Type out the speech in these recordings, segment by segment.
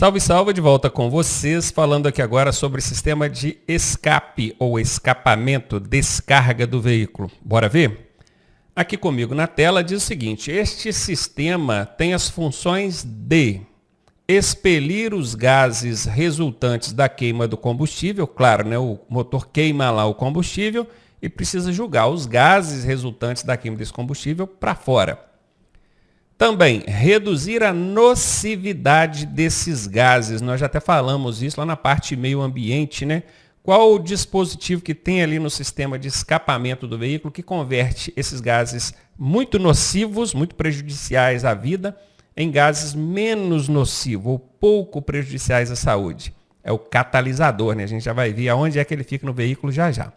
Salve, salve, de volta com vocês, falando aqui agora sobre sistema de escape ou escapamento, descarga do veículo. Bora ver? Aqui comigo na tela diz o seguinte: este sistema tem as funções de expelir os gases resultantes da queima do combustível, claro, né? O motor queima lá o combustível e precisa jogar os gases resultantes da queima desse combustível para fora. Também, reduzir a nocividade desses gases. Nós já até falamos isso lá na parte meio ambiente, né? Qual o dispositivo que tem ali no sistema de escapamento do veículo que converte esses gases muito nocivos, muito prejudiciais à vida, em gases menos nocivos ou pouco prejudiciais à saúde? É o catalisador, né? A gente já vai ver aonde é que ele fica no veículo já já.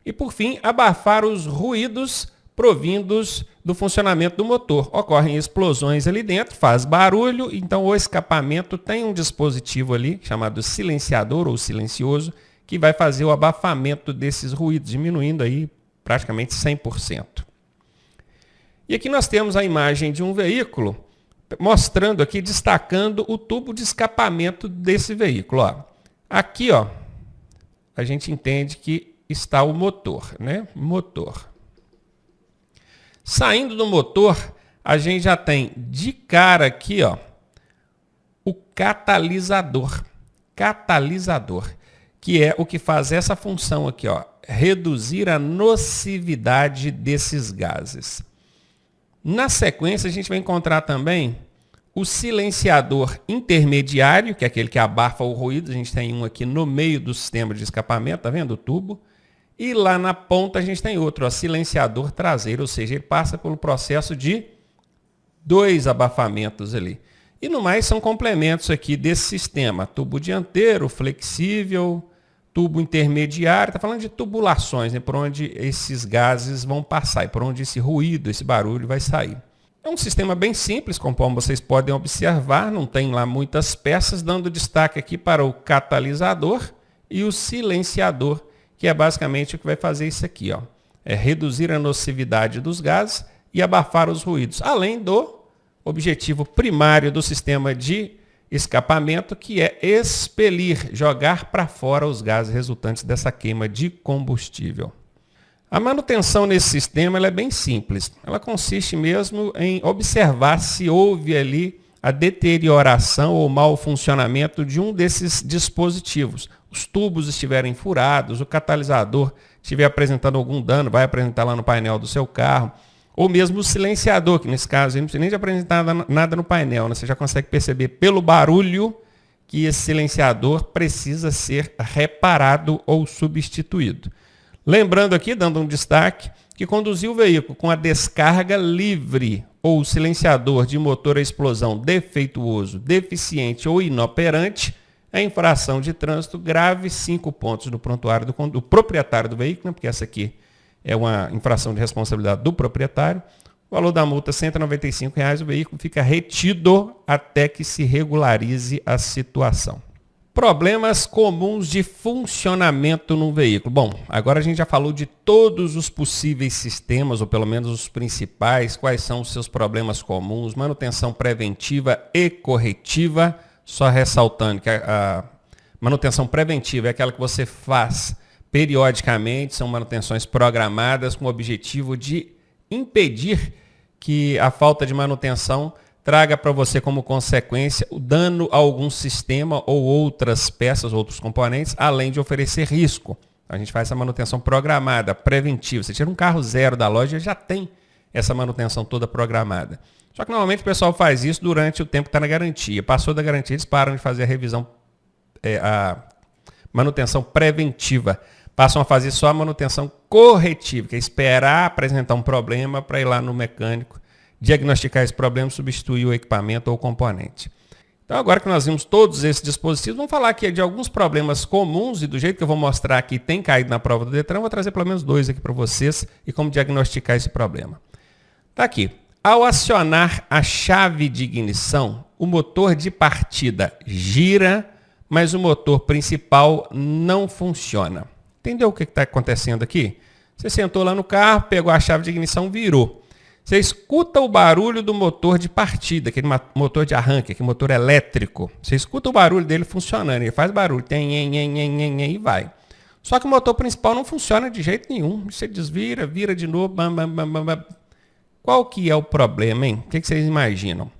E por fim, abafar os ruídos provindos do funcionamento do motor. Ocorrem explosões ali dentro, faz barulho, então o escapamento tem um dispositivo ali, chamado silenciador ou silencioso, que vai fazer o abafamento desses ruídos, diminuindo aí praticamente 100%. E aqui nós temos a imagem de um veículo, mostrando aqui, destacando o tubo de escapamento desse veículo. Ó. Aqui, ó, a gente entende que está o motor, né? Motor. Saindo do motor, a gente já tem de cara aqui, ó, o catalisador. Catalisador, que é o que faz essa função aqui, ó, reduzir a nocividade desses gases. Na sequência, a gente vai encontrar também o silenciador intermediário, que é aquele que abafa o ruído. A gente tem um aqui no meio do sistema de escapamento, tá vendo o tubo? E lá na ponta a gente tem outro, ó, silenciador traseiro, ou seja, ele passa pelo processo de 2 abafamentos ali. E no mais são complementos aqui desse sistema, tubo dianteiro, flexível, tubo intermediário, está falando de tubulações, né, por onde esses gases vão passar e por onde esse ruído, esse barulho vai sair. É um sistema bem simples, conforme vocês podem observar, não tem lá muitas peças, dando destaque aqui para o catalisador e o silenciador, que é basicamente o que vai fazer isso aqui, ó. É reduzir a nocividade dos gases e abafar os ruídos, além do objetivo primário do sistema de escapamento, que é expelir, jogar para fora os gases resultantes dessa queima de combustível. A manutenção nesse sistema ela é bem simples. Ela consiste mesmo em observar se houve ali a deterioração ou mau funcionamento de um desses dispositivos. Os tubos estiverem furados, o catalisador estiver apresentando algum dano, vai apresentar lá no painel do seu carro, ou mesmo o silenciador, que nesse caso não precisa nem de apresentar nada no painel, né? Você já consegue perceber pelo barulho que esse silenciador precisa ser reparado ou substituído. Lembrando aqui, dando um destaque, que conduzir o veículo com a descarga livre ou silenciador de motor a explosão defeituoso, deficiente ou inoperante é infração de trânsito grave, 5 pontos no prontuário do proprietário do veículo, né, porque essa aqui é uma infração de responsabilidade do proprietário. O valor da multa é R$ 195, o veículo fica retido até que se regularize a situação. Problemas comuns de funcionamento no veículo. Bom, agora a gente já falou de todos os possíveis sistemas, ou pelo menos os principais, quais são os seus problemas comuns, manutenção preventiva e corretiva. Só ressaltando que a manutenção preventiva é aquela que você faz periodicamente, são manutenções programadas com o objetivo de impedir que a falta de manutenção traga para você como consequência o dano a algum sistema ou outras peças, outros componentes, além de oferecer risco. A gente faz essa manutenção programada, preventiva. Você tira um carro zero da loja, já tem essa manutenção toda programada. Só que normalmente o pessoal faz isso durante o tempo que está na garantia. Passou da garantia, eles param de fazer a revisão, a manutenção preventiva. Passam a fazer só a manutenção corretiva, que é esperar apresentar um problema para ir lá no mecânico, diagnosticar esse problema, substituir o equipamento ou o componente. Então agora que nós vimos todos esses dispositivos, vamos falar aqui de alguns problemas comuns e do jeito que eu vou mostrar aqui, tem caído na prova do Detran, eu vou trazer pelo menos 2 aqui para vocês e como diagnosticar esse problema. Está aqui. Ao acionar a chave de ignição, o motor de partida gira, mas o motor principal não funciona. Entendeu o que está acontecendo aqui? Você sentou lá no carro, pegou a chave de ignição, virou. Você escuta o barulho do motor de partida, aquele motor de arranque, aquele motor elétrico. Você escuta o barulho dele funcionando, ele faz barulho, e vai. Só que o motor principal não funciona de jeito nenhum. Você desvira, vira de novo, bam, bam, bam, bam, bam. Qual que é o problema, hein? O que vocês imaginam?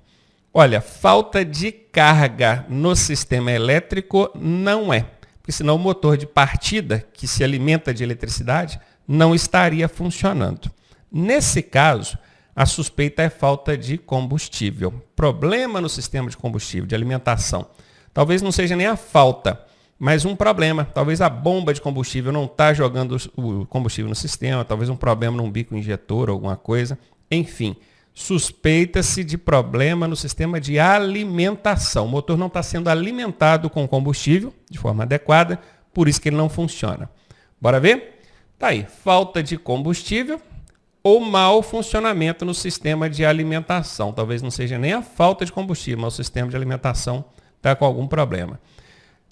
Olha, falta de carga no sistema elétrico não é. Porque senão o motor de partida, que se alimenta de eletricidade, não estaria funcionando. Nesse caso, a suspeita é falta de combustível. Problema no sistema de combustível, de alimentação. Talvez não seja nem a falta, mas um problema. Talvez a bomba de combustível não está jogando o combustível no sistema, talvez um problema num bico injetor, alguma coisa. Enfim, suspeita-se de problema no sistema de alimentação. O motor não está sendo alimentado com combustível de forma adequada, por isso que ele não funciona. Bora ver? Tá aí, falta de combustível ou mau funcionamento no sistema de alimentação. Talvez não seja nem a falta de combustível, mas o sistema de alimentação está com algum problema.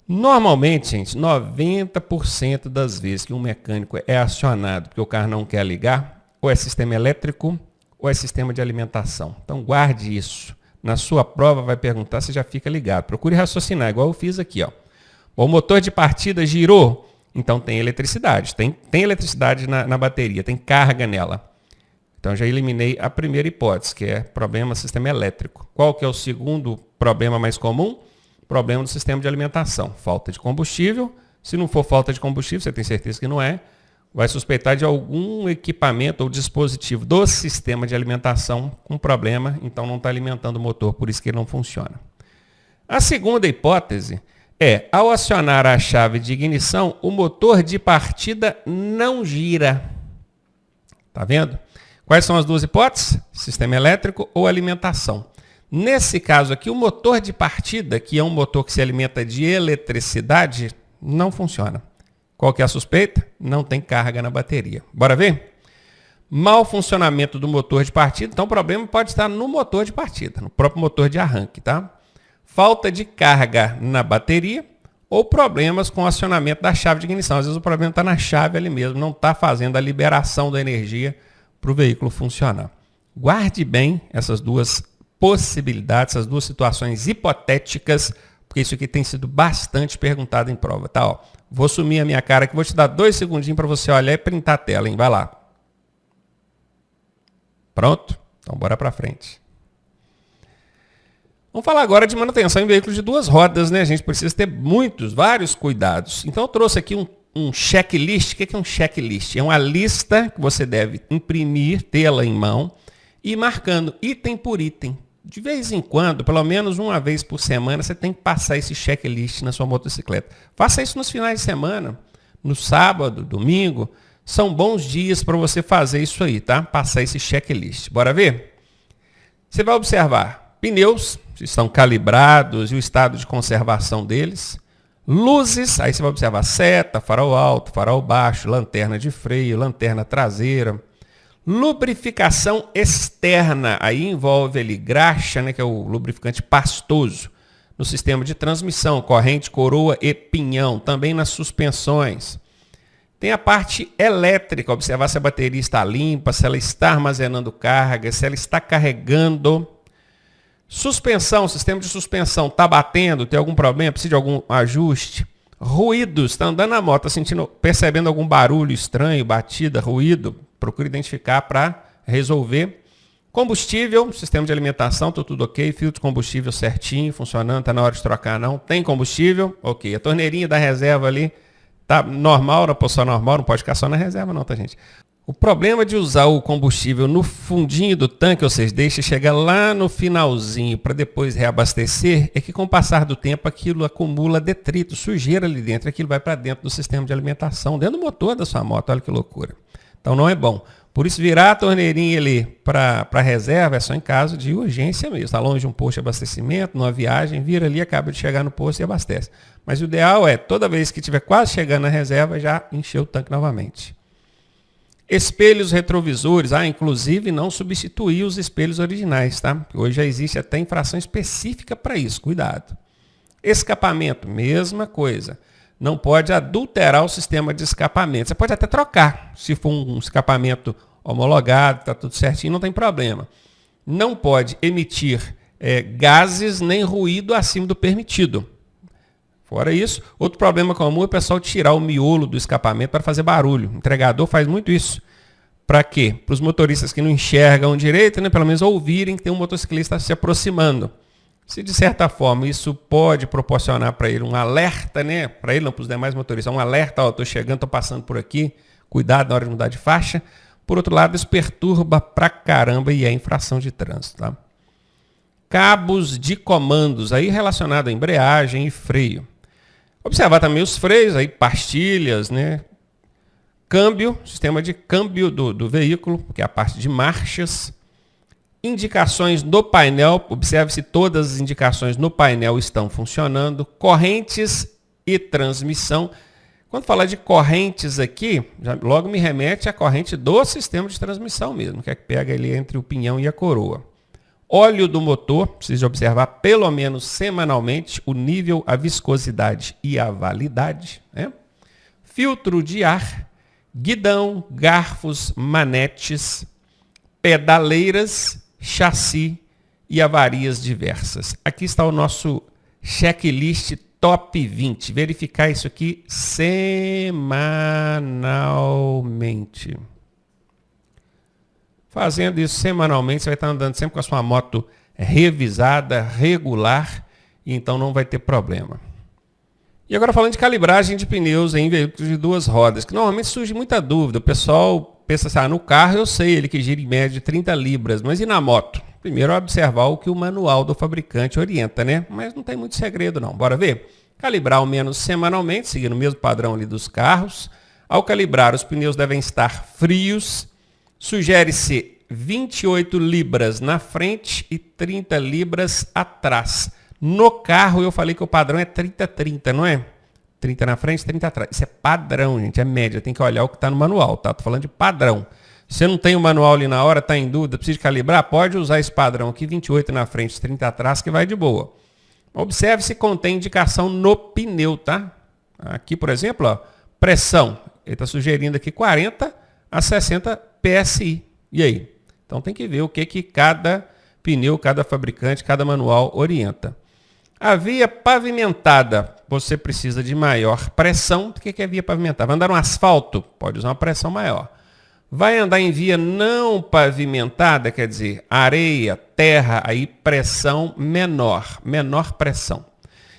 Normalmente, gente, 90% das vezes que um mecânico é acionado porque o carro não quer ligar, ou é sistema elétrico ou é sistema de alimentação. Então guarde isso. Na sua prova vai perguntar se já fica ligado. Procure raciocinar, igual eu fiz aqui. Ó. O motor de partida girou, então tem eletricidade. Tem eletricidade na bateria, tem carga nela. Então já eliminei a primeira hipótese, que é problema do sistema elétrico. Qual que é o segundo problema mais comum? Problema do sistema de alimentação. Falta de combustível. Se não for falta de combustível, você tem certeza que não é, vai suspeitar de algum equipamento ou dispositivo do sistema de alimentação com problema, então não está alimentando o motor, por isso que ele não funciona. A segunda hipótese é, ao acionar a chave de ignição, o motor de partida não gira. Tá vendo? Quais são as duas hipóteses? Sistema elétrico ou alimentação. Nesse caso aqui, o motor de partida, que é um motor que se alimenta de eletricidade, não funciona. Qual que é a suspeita? Não tem carga na bateria. Bora ver? Mau funcionamento do motor de partida. Então o problema pode estar no motor de partida, no próprio motor de arranque, tá? Falta de carga na bateria ou problemas com o acionamento da chave de ignição. Às vezes o problema está na chave ali mesmo, não está fazendo a liberação da energia para o veículo funcionar. Guarde bem essas duas possibilidades, essas duas situações hipotéticas, porque isso aqui tem sido bastante perguntado em prova, tá? Ó, vou sumir a minha cara aqui, vou te dar 2 segundinhos para você olhar e printar a tela, hein? Vai lá. Pronto? Então bora para frente. Vamos falar agora de manutenção em veículos de 2 rodas, né? A gente precisa ter vários cuidados. Então eu trouxe aqui um checklist. O que é um checklist? É uma lista que você deve imprimir, tê-la em mão e ir marcando item por item. De vez em quando, pelo menos uma vez por semana, você tem que passar esse checklist na sua motocicleta. Faça isso nos finais de semana, no sábado, domingo. São bons dias para você fazer isso aí, tá? Passar esse checklist. Bora ver? Você vai observar pneus, se estão calibrados e o estado de conservação deles. Luzes, aí você vai observar seta, farol alto, farol baixo, lanterna de freio, lanterna traseira. Lubrificação externa, aí envolve ali graxa, né, que é o lubrificante pastoso, no sistema de transmissão, corrente, coroa e pinhão, também nas suspensões. Tem a parte elétrica, observar se a bateria está limpa, se ela está armazenando carga, se ela está carregando. Suspensão, sistema de suspensão, está batendo, tem algum problema, precisa de algum ajuste. Ruídos, está andando na moto, percebendo algum barulho estranho, batida, ruído, procure identificar para resolver. Combustível, sistema de alimentação, está tudo ok, filtro de combustível certinho, funcionando, está na hora de trocar não. Tem combustível, ok. A torneirinha da reserva ali está normal, na posição normal, não pode ficar só na reserva não, tá gente? O problema de usar o combustível no fundinho do tanque, ou seja, deixa chegar lá no finalzinho para depois reabastecer, é que com o passar do tempo aquilo acumula detrito, sujeira ali dentro, aquilo vai para dentro do sistema de alimentação, dentro do motor da sua moto, olha que loucura. Então não é bom. Por isso virar a torneirinha ali para reserva é só em caso de urgência mesmo. Está longe de um posto de abastecimento, numa viagem, vira ali, acaba de chegar no posto e abastece. Mas o ideal é, toda vez que estiver quase chegando na reserva, já encher o tanque novamente. Espelhos retrovisores, inclusive não substituir os espelhos originais, tá? Hoje já existe até infração específica para isso, cuidado. Escapamento, mesma coisa. Não pode adulterar o sistema de escapamento. Você pode até trocar, se for um escapamento homologado, está tudo certinho, não tem problema. Não pode emitir gases nem ruído acima do permitido. Fora isso, outro problema comum é o pessoal tirar o miolo do escapamento para fazer barulho. O entregador faz muito isso. Para quê? Para os motoristas que não enxergam direito, né, pelo menos ouvirem que tem um motociclista se aproximando. Se de certa forma isso pode proporcionar para ele um alerta, né, para ele não, para os demais motoristas, um alerta, ó, estou chegando, estou passando por aqui, cuidado na hora de mudar de faixa. Por outro lado, isso perturba pra caramba e é infração de trânsito. Tá? Cabos de comandos aí relacionado à embreagem e freio. Observar também os freios, aí, pastilhas, né? Câmbio, sistema de câmbio do veículo, que é a parte de marchas. Indicações no painel, observe se todas as indicações no painel estão funcionando. Correntes e transmissão. Quando falar de correntes aqui, já logo me remete à corrente do sistema de transmissão mesmo, que é que pega ali entre o pinhão e a coroa. Óleo do motor, precisa observar pelo menos semanalmente o nível, a viscosidade e a validade. Né? Filtro de ar, guidão, garfos, manetes, pedaleiras, chassi e avarias diversas. Aqui está o nosso checklist top 20. Verificar isso aqui semanalmente. Fazendo isso semanalmente, você vai estar andando sempre com a sua moto revisada, regular, e então não vai ter problema. E agora falando de calibragem de pneus em veículos de duas rodas, que normalmente surge muita dúvida. O pessoal pensa assim, no carro eu sei, ele que gira em média de 30 libras, mas e na moto? Primeiro observar o que o manual do fabricante orienta, né? Mas não tem muito segredo não. Bora ver? Calibrar ao menos semanalmente, seguindo o mesmo padrão ali dos carros. Ao calibrar, os pneus devem estar frios. Sugere-se 28 libras na frente e 30 libras atrás. No carro eu falei que o padrão é 30-30, não é? 30 na frente, 30 atrás. Isso é padrão, gente, é média. Tem que olhar o que está no manual, tá? Estou falando de padrão. Se você não tem o manual ali na hora, está em dúvida, precisa calibrar, pode usar esse padrão aqui, 28 na frente, 30 atrás, que vai de boa. Observe se contém indicação no pneu, tá? Aqui, por exemplo, ó, pressão. Ele está sugerindo aqui 40 a 60 PSI. E aí? Então tem que ver o que cada pneu, cada fabricante, cada manual orienta. A via pavimentada, você precisa de maior pressão. O que é via pavimentada? Vai andar no asfalto? Pode usar uma pressão maior. Vai andar em via não pavimentada, quer dizer, areia, terra, aí pressão menor pressão.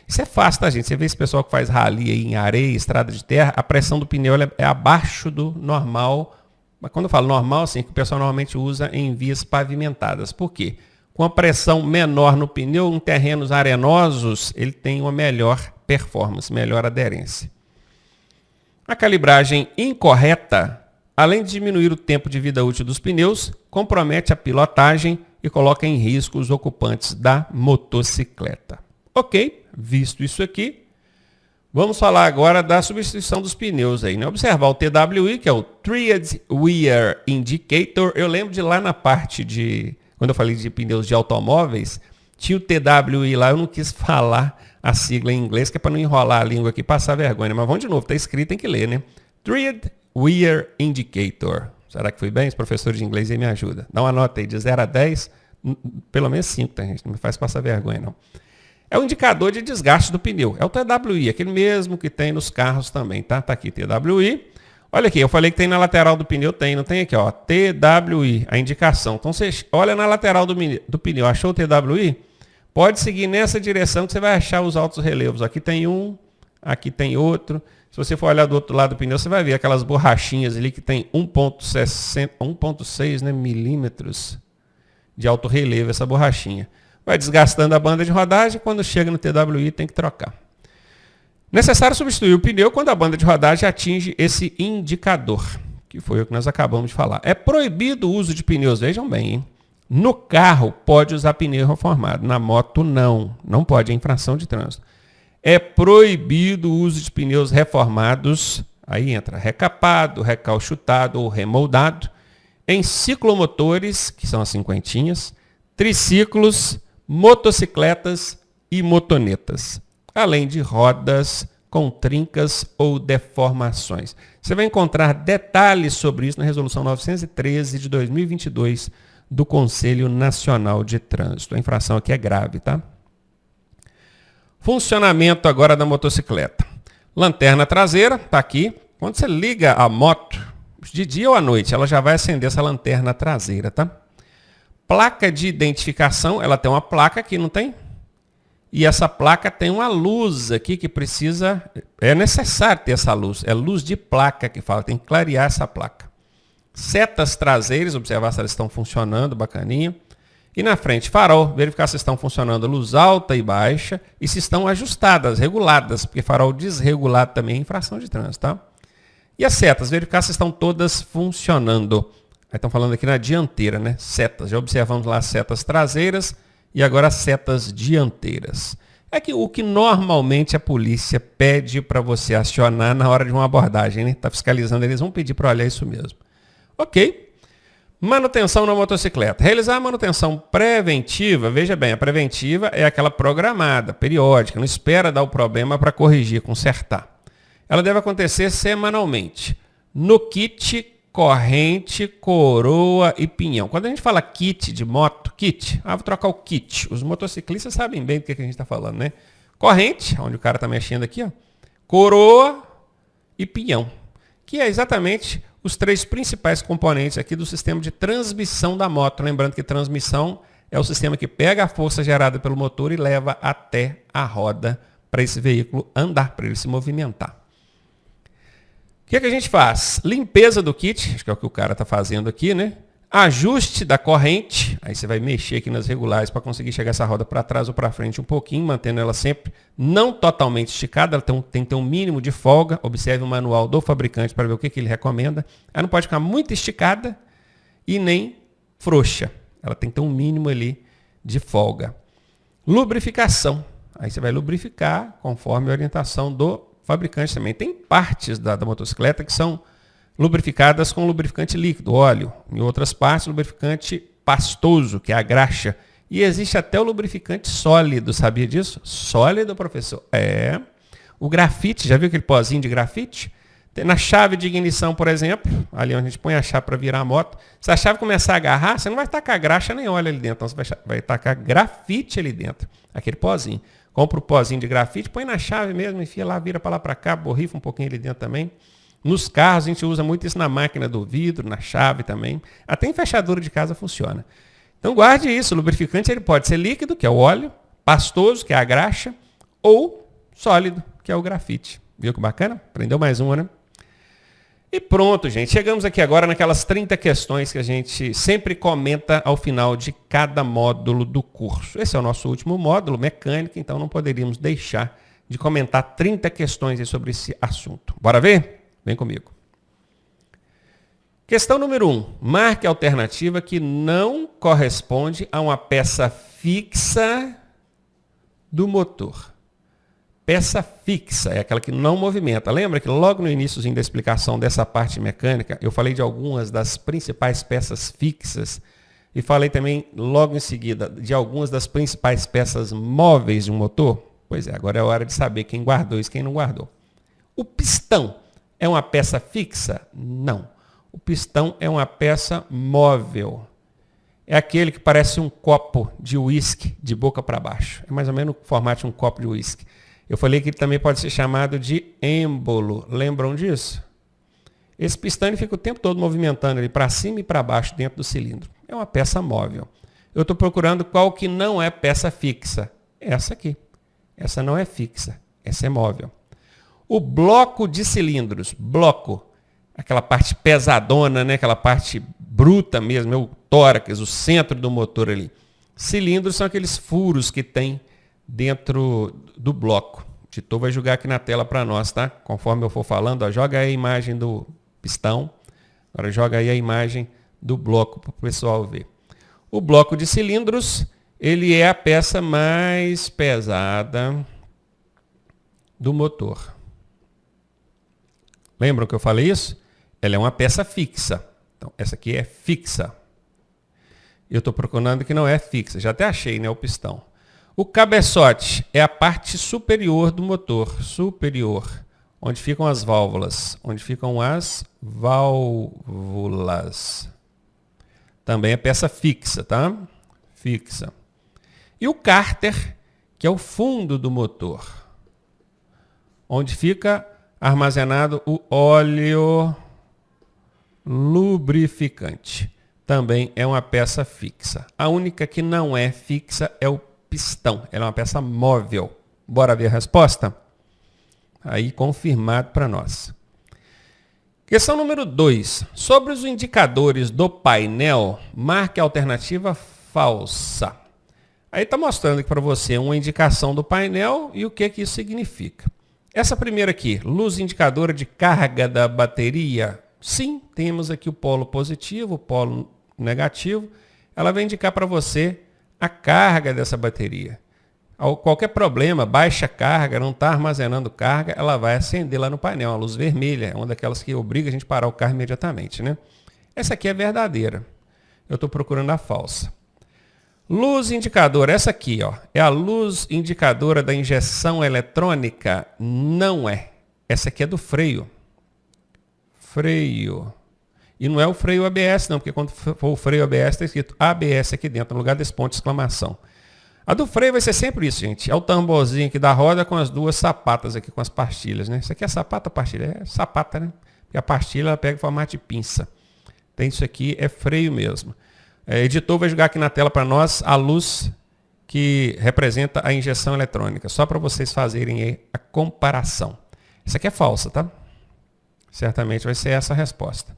Isso é fácil, tá, gente? Você vê esse pessoal que faz rally aí em areia, estrada de terra, a pressão do pneu é abaixo do normal. Mas quando eu falo normal, assim, que o pessoal normalmente usa em vias pavimentadas. Por quê? Com a pressão menor no pneu, em terrenos arenosos, ele tem uma melhor performance, melhor aderência. A calibragem incorreta, além de diminuir o tempo de vida útil dos pneus, compromete a pilotagem e coloca em risco os ocupantes da motocicleta. Ok, visto isso aqui, vamos falar agora da substituição dos pneus aí, né? Observar o TWI, que é o Tread Wear Indicator. Eu lembro de lá na parte de, quando eu falei de pneus de automóveis, tinha o TWI lá, eu não quis falar a sigla em inglês, que é para não enrolar a língua aqui e passar vergonha, né? Mas vamos de novo, está escrito, tem que ler, né? Tread Wear Indicator. Será que foi bem? Os professores de inglês aí me ajudam. Dá uma nota aí de 0 a 10, pelo menos 5, tá, gente? Não me faz passar vergonha, não. É o indicador de desgaste do pneu. É o TWI, aquele mesmo que tem nos carros também, tá? Tá aqui, TWI. Olha aqui, eu falei que tem na lateral do pneu, tem, não tem aqui, ó, TWI, a indicação. Então você olha na lateral do pneu, achou o TWI? Pode seguir nessa direção que você vai achar os altos relevos. Aqui tem um, aqui tem outro. Se você for olhar do outro lado do pneu, você vai ver aquelas borrachinhas ali que tem 1,6 milímetros de alto relevo, essa borrachinha. Vai desgastando a banda de rodagem, quando chega no TWI tem que trocar. Necessário substituir o pneu quando a banda de rodagem atinge esse indicador, que foi o que nós acabamos de falar. É proibido o uso de pneus, vejam bem, hein? No carro pode usar pneu reformado, na moto não pode, é infração de trânsito. É proibido o uso de pneus reformados, aí entra recapado, recalchutado ou remoldado, em ciclomotores, que são as cinquentinhas, triciclos, motocicletas e motonetas, além de rodas com trincas ou deformações. Você vai encontrar detalhes sobre isso na Resolução 913 de 2022 do Conselho Nacional de Trânsito. A infração aqui é grave, tá? Funcionamento agora da motocicleta. Lanterna traseira, está aqui. Quando você liga a moto, de dia ou à noite, ela já vai acender essa lanterna traseira, tá? Placa de identificação, ela tem uma placa aqui, não tem? E essa placa tem uma luz aqui que precisa... É necessário ter essa luz. É luz de placa que fala, tem que clarear essa placa. Setas traseiras, observar se elas estão funcionando, bacaninha. E na frente, farol, verificar se estão funcionando luz alta e baixa e se estão ajustadas, reguladas, porque farol desregulado também é infração de trânsito, tá? E as setas, verificar se estão todas funcionando. Aí estão falando aqui na dianteira, né? Setas, já observamos lá as setas traseiras e agora as setas dianteiras. É que o que normalmente a polícia pede para você acionar na hora de uma abordagem, né? Está fiscalizando, eles vão pedir para olhar isso mesmo. Ok. Manutenção na motocicleta. Realizar a manutenção preventiva, veja bem, a preventiva é aquela programada, periódica, não espera dar o problema para corrigir, consertar. Ela deve acontecer semanalmente. No kit, corrente, coroa e pinhão. Quando a gente fala kit de moto, vou trocar o kit. Os motociclistas sabem bem do que a gente está falando, né? Corrente, onde o cara está mexendo aqui, ó. Coroa e pinhão, que é exatamente os três principais componentes aqui do sistema de transmissão da moto. Lembrando que transmissão é o sistema que pega a força gerada pelo motor e leva até a roda para esse veículo andar, para ele se movimentar. O que a gente faz? Limpeza do kit, acho que é o que o cara está fazendo aqui, né? Ajuste da corrente, aí você vai mexer aqui nas regulares para conseguir chegar essa roda para trás ou para frente um pouquinho, mantendo ela sempre não totalmente esticada, ela tem que ter um mínimo de folga. Observe o manual do fabricante para ver o que ele recomenda. Ela não pode ficar muito esticada e nem frouxa, ela tem que ter um mínimo ali de folga. Lubrificação, aí você vai lubrificar conforme a orientação do fabricante também. Tem partes da motocicleta que são lubrificadas com lubrificante líquido, óleo. Em outras partes, lubrificante pastoso, que é a graxa. E existe até o lubrificante sólido, sabia disso? Sólido, professor? É. O grafite, já viu aquele pozinho de grafite? Na chave de ignição, por exemplo, ali onde a gente põe a chave para virar a moto, se a chave começar a agarrar, você não vai tacar graxa nem óleo ali dentro, então você vai tacar grafite ali dentro, aquele pozinho. Compra o pozinho de grafite, põe na chave mesmo, enfia lá, vira para lá para cá, borrifa um pouquinho ali dentro também. Nos carros a gente usa muito isso na máquina do vidro, na chave também. Até em fechadura de casa funciona. Então guarde isso, o lubrificante ele pode ser líquido, que é o óleo, pastoso, que é a graxa, ou sólido, que é o grafite. Viu que bacana? Aprendeu mais uma, né? E pronto, gente. Chegamos aqui agora naquelas 30 questões que a gente sempre comenta ao final de cada módulo do curso. Esse é o nosso último módulo, mecânica, então não poderíamos deixar de comentar 30 questões sobre esse assunto. Bora ver? Vem comigo. Questão número 1. Marque a alternativa que não corresponde a uma peça fixa do motor. Peça fixa é aquela que não movimenta. Lembra que logo no iníciozinho da explicação dessa parte mecânica, eu falei de algumas das principais peças fixas e falei também logo em seguida de algumas das principais peças móveis de um motor? Pois é, agora é a hora de saber quem guardou isso e quem não guardou. O pistão é uma peça fixa? Não. O pistão é uma peça móvel. É aquele que parece um copo de uísque de boca para baixo. É mais ou menos o formato de um copo de uísque. Eu falei que ele também pode ser chamado de êmbolo. Lembram disso? Esse pistão ele fica o tempo todo movimentando ele para cima e para baixo dentro do cilindro. É uma peça móvel. Eu estou procurando qual que não é peça fixa. Essa aqui. Essa não é fixa. Essa é móvel. O bloco de cilindros. Bloco. Aquela parte pesadona, né? Aquela parte bruta mesmo. É o tórax, o centro do motor ali. Cilindros são aqueles furos que tem dentro do bloco. O Titor vai jogar aqui na tela para nós, tá? Conforme eu for falando, ó, joga aí a imagem do pistão. Agora joga aí a imagem do bloco para o pessoal ver. O bloco de cilindros, ele é a peça mais pesada do motor. Lembram que eu falei isso? Ela é uma peça fixa. Então, essa aqui é fixa. Eu estou procurando que não é fixa. Já até achei, né? O pistão. O cabeçote é a parte superior do motor, superior, onde ficam as válvulas, Também é peça fixa, tá? Fixa. E o cárter, que é o fundo do motor, onde fica armazenado o óleo lubrificante. Também é uma peça fixa. A única que não é fixa é o pistão. Ela é uma peça móvel. Bora ver a resposta? Aí confirmado para nós. Questão número 2. Sobre os indicadores do painel, marque a alternativa falsa. Aí está mostrando aqui para você uma indicação do painel e o que isso significa. Essa primeira aqui, luz indicadora de carga da bateria. Sim, temos aqui o polo positivo, o polo negativo. Ela vai indicar para você a carga dessa bateria. Qualquer problema, baixa carga, não está armazenando carga, ela vai acender lá no painel, a luz vermelha, é uma daquelas que obriga a gente a parar o carro imediatamente, né? Essa aqui é verdadeira. Eu estou procurando a falsa. Luz indicadora, essa aqui, ó, é a luz indicadora da injeção eletrônica? Não é. Essa aqui é do freio. Freio. E não é o freio ABS, não, porque quando for o freio ABS está escrito ABS aqui dentro, no lugar desse ponto de exclamação. A do freio vai ser sempre isso, gente. É o tamborzinho aqui da roda com as duas sapatas aqui, com as pastilhas, né? Isso aqui é sapata, pastilha? É sapata, né? Porque a pastilha ela pega em formato de pinça. Então isso aqui é freio mesmo. O editor vai jogar aqui na tela para nós a luz que representa a injeção eletrônica, só para vocês fazerem aí a comparação. Essa aqui é falsa, tá? Certamente vai ser essa a resposta.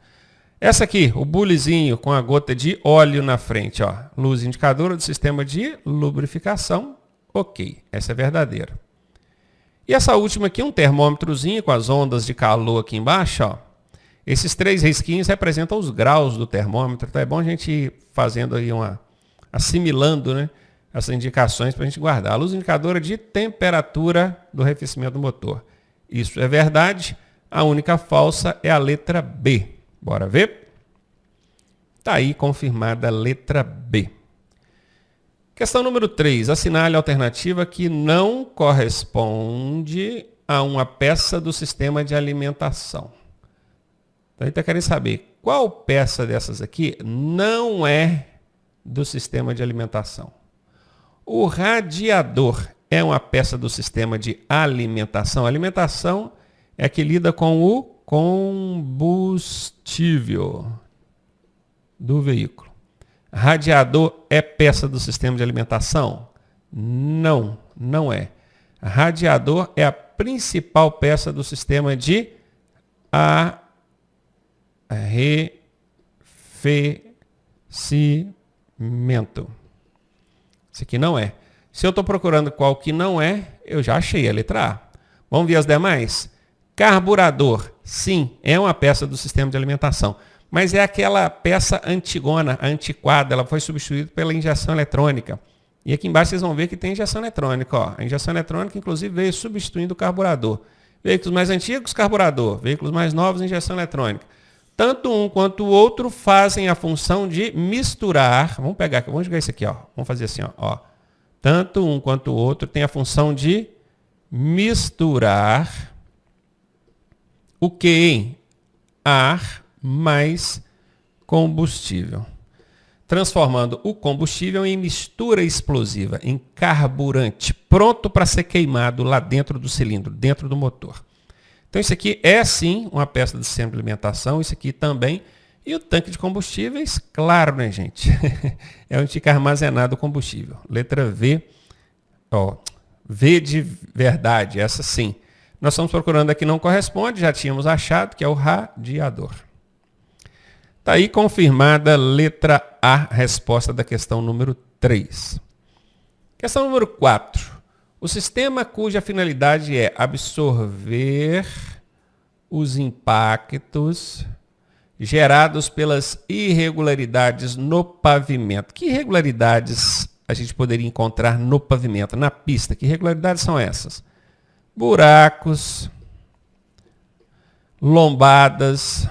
Essa aqui, o bulizinho com a gota de óleo na frente, ó. Luz indicadora do sistema de lubrificação. Ok, essa é verdadeira. E essa última aqui, um termômetrozinho com as ondas de calor aqui embaixo, ó. Esses 3 risquinhos representam os graus do termômetro. Então é bom a gente ir fazendo aí assimilando, né, essas indicações para a gente guardar. A luz indicadora de temperatura do arrefecimento do motor. Isso é verdade. A única falsa é a letra B. Bora ver? Está aí confirmada a letra B. Questão número 3. Assinale a alternativa que não corresponde a uma peça do sistema de alimentação. Então, a gente está querendo saber qual peça dessas aqui não é do sistema de alimentação. O radiador é uma peça do sistema de alimentação. A alimentação é a que lida com o combustível do veículo. Radiador é peça do sistema de alimentação? Não, não é. Radiador é a principal peça do sistema de arrefecimento. Isso aqui não é. Se eu estou procurando qual que não é, eu já achei a letra A. Vamos ver as demais? Carburador, sim, é uma peça do sistema de alimentação, mas é aquela peça antigona, antiquada, ela foi substituída pela injeção eletrônica. E aqui embaixo vocês vão ver que tem injeção eletrônica, ó. A injeção eletrônica, inclusive, veio substituindo o carburador. Veículos mais antigos, carburador. Veículos mais novos, injeção eletrônica. Tanto um quanto o outro fazem a função de misturar. Vamos pegar aqui, vamos jogar isso aqui, ó. Vamos fazer assim, ó. Tanto um quanto o outro tem a função de misturar o que? Ar mais combustível. Transformando o combustível em mistura explosiva, em carburante, pronto para ser queimado lá dentro do cilindro, dentro do motor. Então isso aqui é sim uma peça do sistema de alimentação, isso aqui também. E o tanque de combustíveis, claro, né, gente? É onde fica armazenado o combustível. Letra V, ó, V de verdade, essa sim. Nós estamos procurando aqui, não corresponde, já tínhamos achado que é o radiador. Está aí confirmada a letra A, resposta da questão número 3. Questão número 4. O sistema cuja finalidade é absorver os impactos gerados pelas irregularidades no pavimento. Que irregularidades a gente poderia encontrar no pavimento, na pista? Que irregularidades são essas? Buracos, lombadas,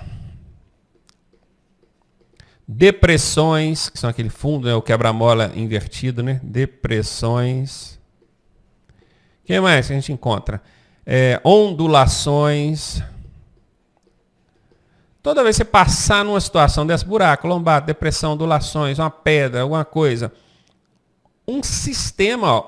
depressões, que são aquele fundo, né, o quebra-mola invertido, né? Depressões, que mais que a gente encontra? Ondulações. Toda vez que você passar numa situação dessa, buraco, lombada, depressão, ondulações, uma pedra, alguma coisa, um sistema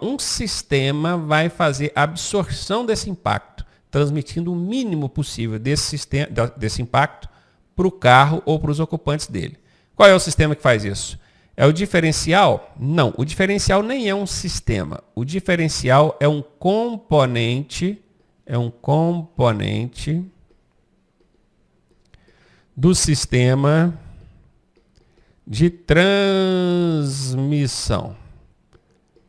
vai fazer a absorção desse impacto, transmitindo o mínimo possível desse impacto para o carro ou para os ocupantes dele. Qual é o sistema que faz isso? É o diferencial? Não, o diferencial nem é um sistema. O diferencial é um componente do sistema de transmissão.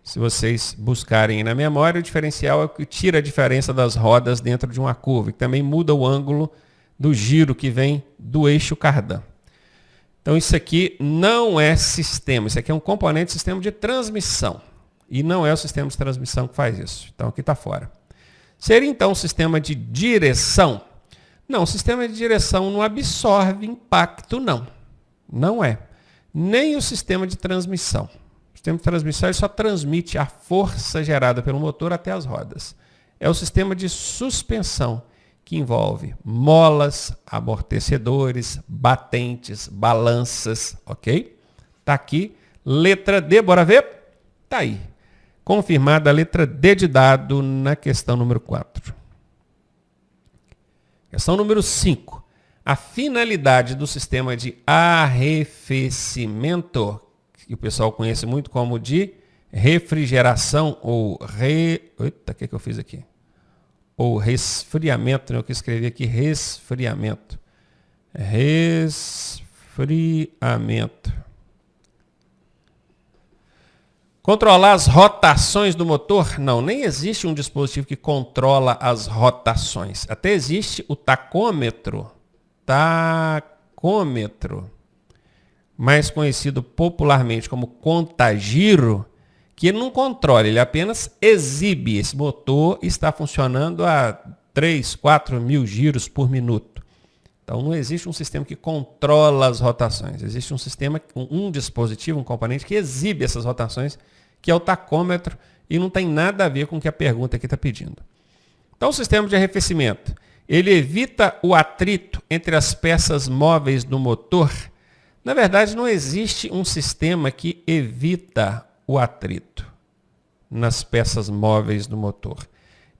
Se vocês buscarem na memória, o diferencial é o que tira a diferença das rodas dentro de uma curva, que também muda o ângulo do giro que vem do eixo cardan. Então isso aqui não é sistema, isso aqui é um componente do sistema de transmissão. E não é o sistema de transmissão que faz isso. Então aqui está fora. Seria então um sistema de direção? Não, o sistema de direção não absorve impacto, não. Não é. Nem o sistema de transmissão. O sistema de transmissão ele só transmite a força gerada pelo motor até as rodas. É o sistema de suspensão, que envolve molas, amortecedores, batentes, balanças, ok? Está aqui, letra D, bora ver? Está aí. Confirmada a letra D de dado na questão número 4. Questão número 5. A finalidade do sistema de arrefecimento, que o pessoal conhece muito como de refrigeração ou Eita, o que eu fiz aqui? Ou resfriamento, né? Eu que escrevi aqui resfriamento. Resfriamento. Controlar as rotações do motor? Não, nem existe um dispositivo que controla as rotações. Até existe o tacômetro. Tacômetro, mais conhecido popularmente como contagiro, que ele não controla, ele apenas exibe. Esse motor está funcionando a 3, 4 mil giros por minuto. Então não existe um sistema que controla as rotações. Existe um sistema, um dispositivo, um componente que exibe essas rotações, que é o tacômetro, e não tem nada a ver com o que a pergunta aqui está pedindo. Então o sistema de arrefecimento, ele evita o atrito entre as peças móveis do motor. Na verdade, não existe um sistema que evita o atrito nas peças móveis do motor.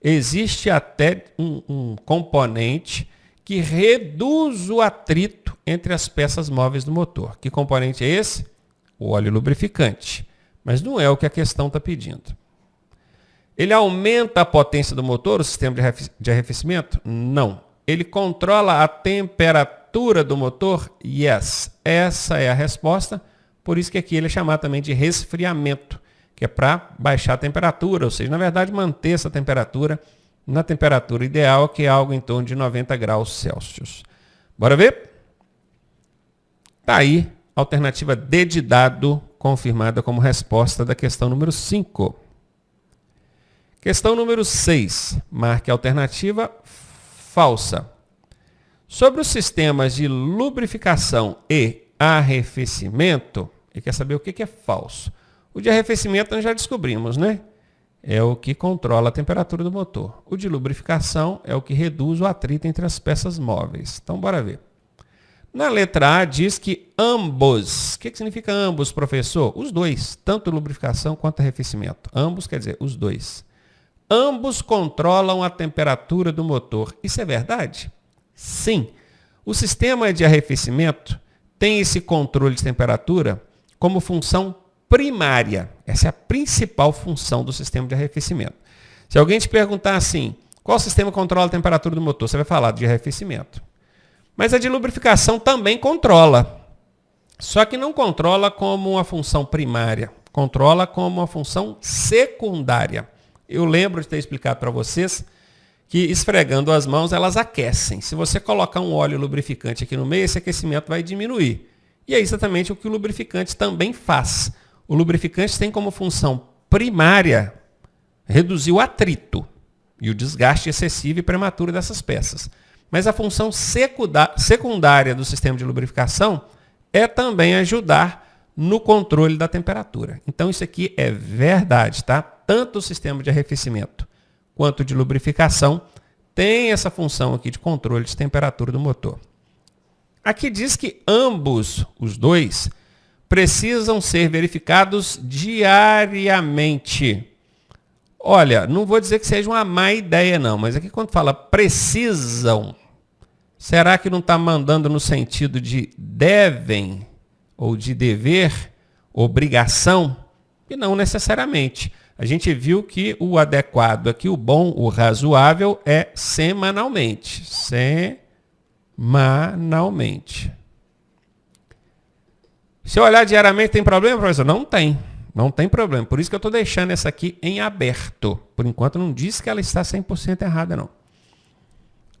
Existe até um componente que reduz o atrito entre as peças móveis do motor. Que componente é esse? O óleo lubrificante. Mas não é o que a questão está pedindo. Ele aumenta a potência do motor, o sistema de arrefecimento? Não. Ele controla a temperatura do motor? Yes. Essa é a resposta. Por isso que aqui ele é chamado também de resfriamento, que é para baixar a temperatura, ou seja, na verdade manter essa temperatura na temperatura ideal, que é algo em torno de 90 graus Celsius. Bora ver? Está aí, alternativa D de dado, confirmada como resposta da questão número 5. Questão número 6. Marque a alternativa falsa. Sobre os sistemas de lubrificação e arrefecimento, ele quer saber o que é falso. O de arrefecimento nós já descobrimos, né? É o que controla a temperatura do motor. O de lubrificação é o que reduz o atrito entre as peças móveis. Então, bora ver. Na letra A diz que ambos. O que significa ambos, professor? Os dois, tanto lubrificação quanto arrefecimento. Ambos quer dizer os dois. Ambos controlam a temperatura do motor. Isso é verdade? Sim. O sistema de arrefecimento tem esse controle de temperatura como função primária. Essa é a principal função do sistema de arrefecimento. Se alguém te perguntar assim, qual sistema controla a temperatura do motor? Você vai falar de arrefecimento. Mas a de lubrificação também controla. Só que não controla como uma função primária. Controla como uma função secundária. Eu lembro de ter explicado para vocês que esfregando as mãos elas aquecem. Se você colocar um óleo lubrificante aqui no meio, esse aquecimento vai diminuir. E é exatamente o que o lubrificante também faz. O lubrificante tem como função primária reduzir o atrito e o desgaste excessivo e prematuro dessas peças. Mas a função secundária do sistema de lubrificação é também ajudar no controle da temperatura. Então isso aqui é verdade, tá? Tanto o sistema de arrefecimento quanto de lubrificação, tem essa função aqui de controle de temperatura do motor. Aqui diz que ambos, os dois, precisam ser verificados diariamente. Olha, não vou dizer que seja uma má ideia não, mas aqui quando fala precisam, será que não está mandando no sentido de devem ou de dever, obrigação? E não necessariamente. A gente viu que o adequado aqui, o bom, o razoável é semanalmente. Semanalmente. Se eu olhar diariamente, tem problema, professor? Não tem. Não tem problema. Por isso que eu estou deixando essa aqui em aberto. Por enquanto não diz que ela está 100% errada, não.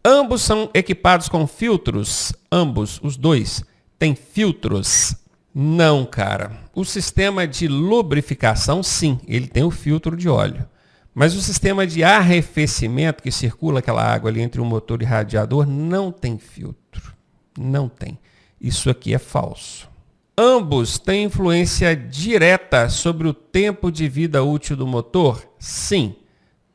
Ambos são equipados com filtros? Ambos, os dois, têm filtros? Não, cara. O sistema de lubrificação, sim, ele tem o filtro de óleo. Mas o sistema de arrefecimento, que circula aquela água ali entre o motor e o radiador, não tem filtro. Não tem. Isso aqui é falso. Ambos têm influência direta sobre o tempo de vida útil do motor? Sim.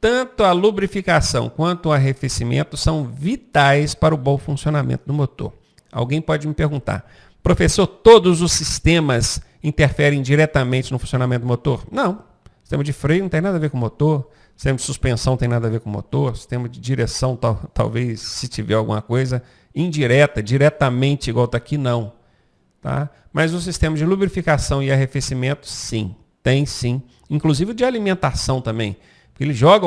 Tanto a lubrificação quanto o arrefecimento são vitais para o bom funcionamento do motor. Alguém pode me perguntar, professor, todos os sistemas interferem diretamente no funcionamento do motor? Não. Sistema de freio não tem nada a ver com o motor, sistema de suspensão não tem nada a ver com o motor, sistema de direção, talvez, se tiver alguma coisa, indireta, diretamente, igual está aqui, não. Tá? Mas o sistema de lubrificação e arrefecimento, sim, tem sim. Inclusive o de alimentação também. Porque ele joga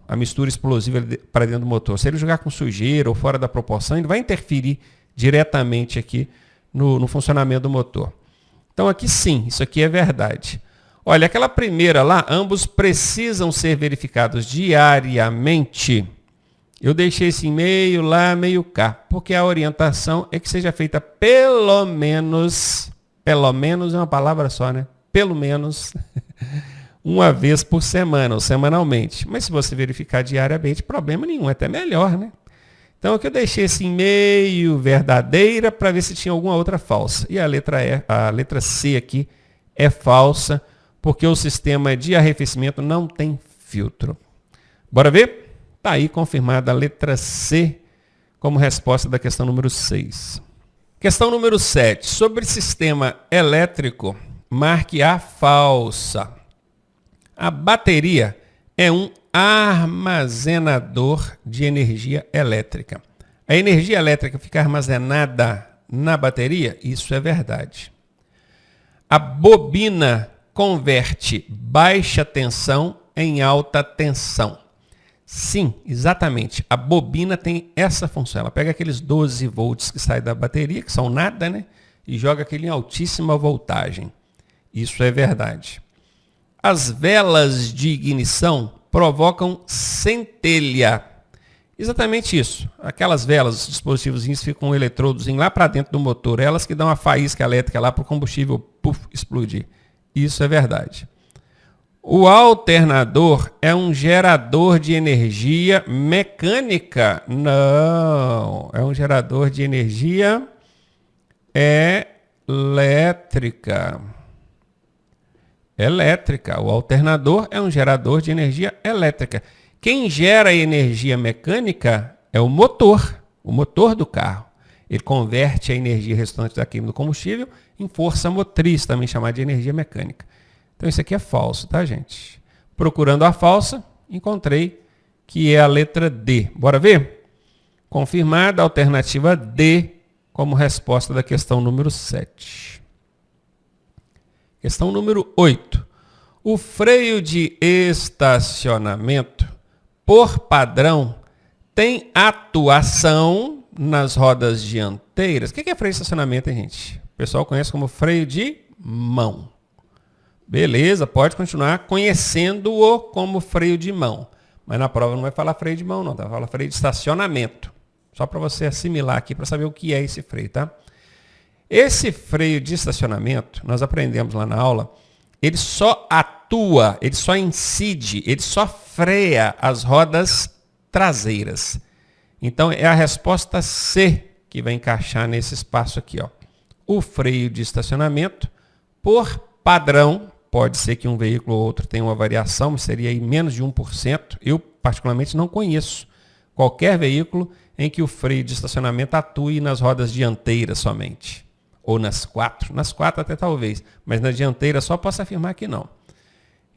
a mistura explosiva para dentro do motor. Se ele jogar com sujeira ou fora da proporção, ele vai interferir diretamente aqui no funcionamento do motor. Então aqui sim, isso aqui é verdade. Olha, aquela primeira lá, ambos precisam ser verificados diariamente. Eu deixei esse meio lá, meio cá, porque a orientação é que seja feita pelo menos é uma palavra só, né? Pelo menos uma vez por semana, ou semanalmente. Mas se você verificar diariamente, problema nenhum, é até melhor, né? Então aqui eu deixei esse meio verdadeira para ver se tinha alguma outra falsa. E a letra C aqui é falsa, porque o sistema de arrefecimento não tem filtro. Bora ver? Está aí confirmada a letra C como resposta da questão número 6. Questão número 7. Sobre sistema elétrico, marque a falsa. A bateria é um armazenador de energia elétrica. A energia elétrica fica armazenada na bateria? Isso é verdade. A bobina converte baixa tensão em alta tensão. Sim, exatamente. A bobina tem essa função. Ela pega aqueles 12 volts que saem da bateria, que são nada, né? E joga aquele em altíssima voltagem. Isso é verdade. As velas de ignição provocam centelha. Exatamente isso. Aquelas velas, os dispositivos ficam com eletrodos lá para dentro do motor. Elas que dão a faísca elétrica lá para o combustível explodir. Isso é verdade. O alternador é um gerador de energia mecânica? Não, é um gerador de energia elétrica. O alternador é um gerador de energia elétrica. Quem gera energia mecânica é o motor do carro. Ele converte a energia restante da queima do combustível em força motriz, também chamada de energia mecânica. Então isso aqui é falso, tá, gente? Procurando a falsa, encontrei que é a letra D. Bora ver? Confirmada a alternativa D como resposta da questão número 7. Questão número 8. O freio de estacionamento, por padrão, tem atuação nas rodas dianteiras. O que é freio de estacionamento, hein, gente? O pessoal conhece como freio de mão. Beleza, pode continuar conhecendo-o como freio de mão. Mas na prova não vai falar freio de mão, não. Vai falar freio de estacionamento. Só para você assimilar aqui, para saber o que é esse freio, tá? Esse freio de estacionamento, nós aprendemos lá na aula, ele só atua, ele só incide, ele só freia as rodas traseiras. Então, é a resposta C que vai encaixar nesse espaço aqui, ó. O freio de estacionamento, por padrão, pode ser que um veículo ou outro tenha uma variação, mas seria aí menos de 1%. Eu particularmente não conheço qualquer veículo em que o freio de estacionamento atue nas rodas dianteiras somente. Ou nas quatro. Nas quatro até talvez, mas na dianteira só posso afirmar que não.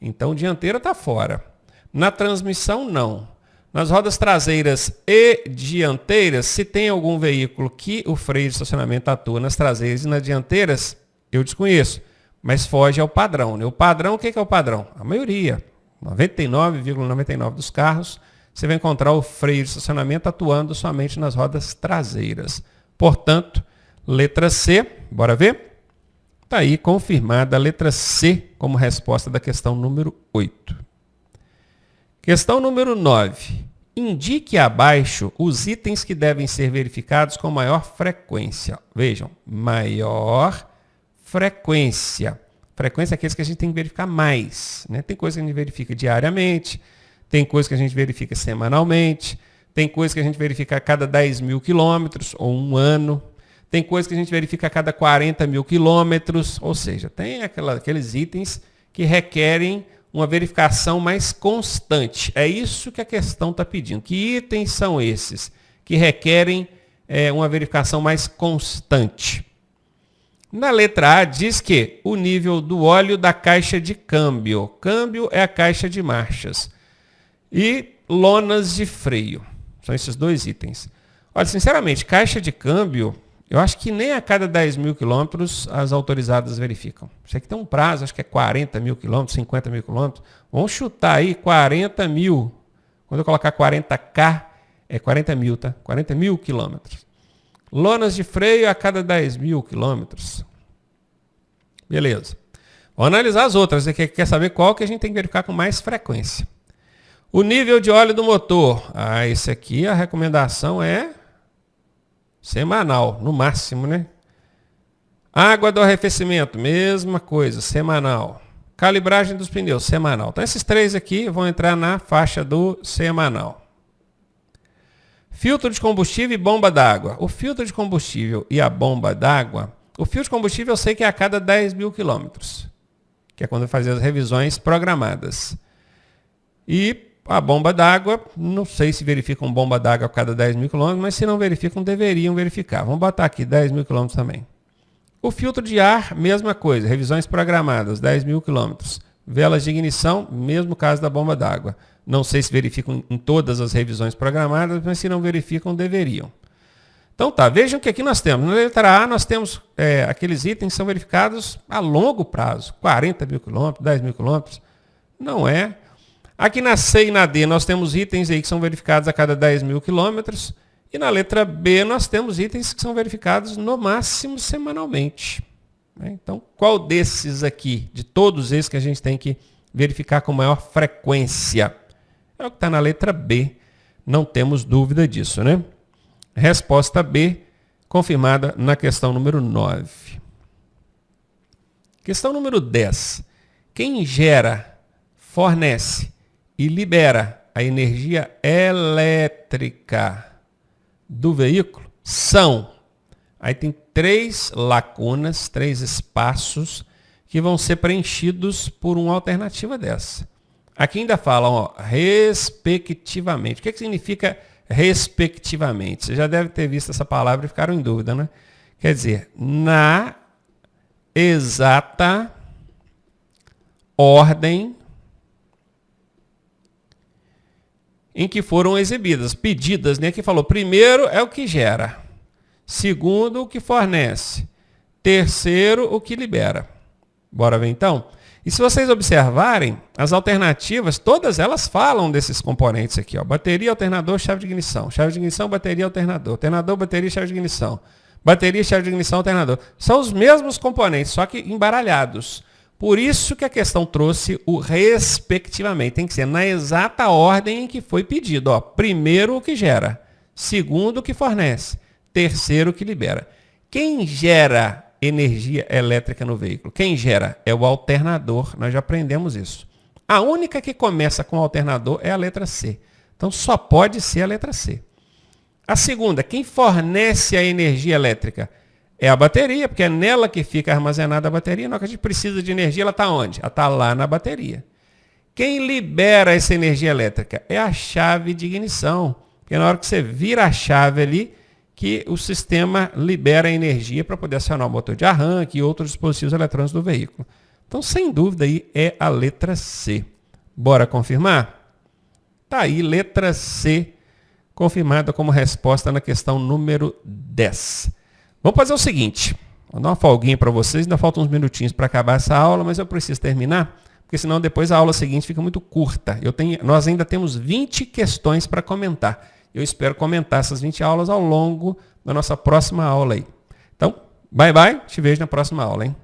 Então, dianteira está fora. Na transmissão, não. Nas rodas traseiras e dianteiras, se tem algum veículo que o freio de estacionamento atua nas traseiras e nas dianteiras, eu desconheço, mas foge ao padrão. O padrão, o que é o padrão? A maioria, 99,99% dos carros, você vai encontrar o freio de estacionamento atuando somente nas rodas traseiras. Portanto, letra C, bora ver? Está aí confirmada a letra C como resposta da questão número 8. Questão número 9. Indique abaixo os itens que devem ser verificados com maior frequência. Vejam, maior frequência. Frequência é aqueles que a gente tem que verificar mais, né? Tem coisa que a gente verifica diariamente, tem coisa que a gente verifica semanalmente, tem coisa que a gente verifica a cada 10 mil quilômetros ou um ano, tem coisa que a gente verifica a cada 40 mil quilômetros, ou seja, tem aqueles itens que requerem uma verificação mais constante. É isso que a questão está pedindo. Que itens são esses que requerem uma verificação mais constante? Na letra A diz que o nível do óleo da caixa de câmbio. Câmbio é a caixa de marchas. E lonas de freio. São esses dois itens. Olha, sinceramente, caixa de câmbio, eu acho que nem a cada 10 mil quilômetros as autorizadas verificam. Isso aqui tem um prazo, acho que é 40 mil quilômetros, 50 mil quilômetros. Vamos chutar aí 40 mil. Quando eu colocar 40K, é 40 mil, tá? 40 mil quilômetros. Lonas de freio a cada 10 mil quilômetros. Beleza. Vamos analisar as outras. Aqui quer saber qual que a gente tem que verificar com mais frequência. O nível de óleo do motor. Esse aqui a recomendação é semanal, no máximo, né? Água do arrefecimento, mesma coisa, semanal. Calibragem dos pneus, semanal. Então, esses três aqui vão entrar na faixa do semanal. Filtro de combustível e bomba d'água. O filtro de combustível e a bomba d'água, o filtro de combustível eu sei que é a cada 10 mil quilômetros, que é quando eu fazia as revisões programadas. E a bomba d'água, não sei se verificam bomba d'água a cada 10 mil quilômetros, mas se não verificam, deveriam verificar. Vamos botar aqui 10 mil quilômetros também. O filtro de ar, mesma coisa, revisões programadas, 10 mil quilômetros. Velas de ignição, mesmo caso da bomba d'água. Não sei se verificam em todas as revisões programadas, mas se não verificam, deveriam. Então tá, vejam que aqui nós temos, na letra A, nós temos aqueles itens que são verificados a longo prazo, 40 mil quilômetros, 10 mil quilômetros. Não é. Aqui na C e na D nós temos itens aí que são verificados a cada 10 mil quilômetros. E na letra B nós temos itens que são verificados no máximo semanalmente. Então, qual desses aqui, de todos esses que a gente tem que verificar com maior frequência? É o que está na letra B. Não temos dúvida disso, né? Resposta B, confirmada na questão número 9. Questão número 10. Quem gera, fornece e libera a energia elétrica do veículo são. Aí tem 3 lacunas, 3 espaços que vão ser preenchidos por uma alternativa dessa. Aqui ainda falam, ó, respectivamente. O que significa respectivamente? Você já deve ter visto essa palavra e ficaram em dúvida, né? Quer dizer, na exata ordem em que foram exibidas, pedidas, né? Que falou, primeiro é o que gera, segundo o que fornece, terceiro o que libera. Bora ver então? E se vocês observarem, as alternativas, todas elas falam desses componentes aqui, ó. Bateria, alternador, chave de ignição. Chave de ignição, bateria, alternador. Alternador, bateria, chave de ignição. Bateria, chave de ignição, alternador. São os mesmos componentes, só que embaralhados. Por isso que a questão trouxe o respectivamente. Tem que ser na exata ordem em que foi pedido. Ó, primeiro o que gera, segundo o que fornece, terceiro o que libera. Quem gera energia elétrica no veículo? Quem gera? É o alternador. Nós já aprendemos isso. A única que começa com alternador é a letra C. Então só pode ser a letra C. A segunda, quem fornece a energia elétrica? É a bateria, porque é nela que fica armazenada a bateria. Na hora que a gente precisa de energia, ela está onde? Ela está lá na bateria. Quem libera essa energia elétrica? É a chave de ignição. Porque na hora que você vira a chave ali, que o sistema libera a energia para poder acionar o motor de arranque e outros dispositivos eletrônicos do veículo. Então, sem dúvida, aí é a letra C. Bora confirmar? Tá aí, letra C, confirmada como resposta na questão número 10. Vamos fazer o seguinte, vou dar uma folguinha para vocês, ainda faltam uns minutinhos para acabar essa aula, mas eu preciso terminar, porque senão depois a aula seguinte fica muito curta. Nós ainda temos 20 questões para comentar. Eu espero comentar essas 20 aulas ao longo da nossa próxima aula aí. Então, bye bye, te vejo na próxima aula, hein?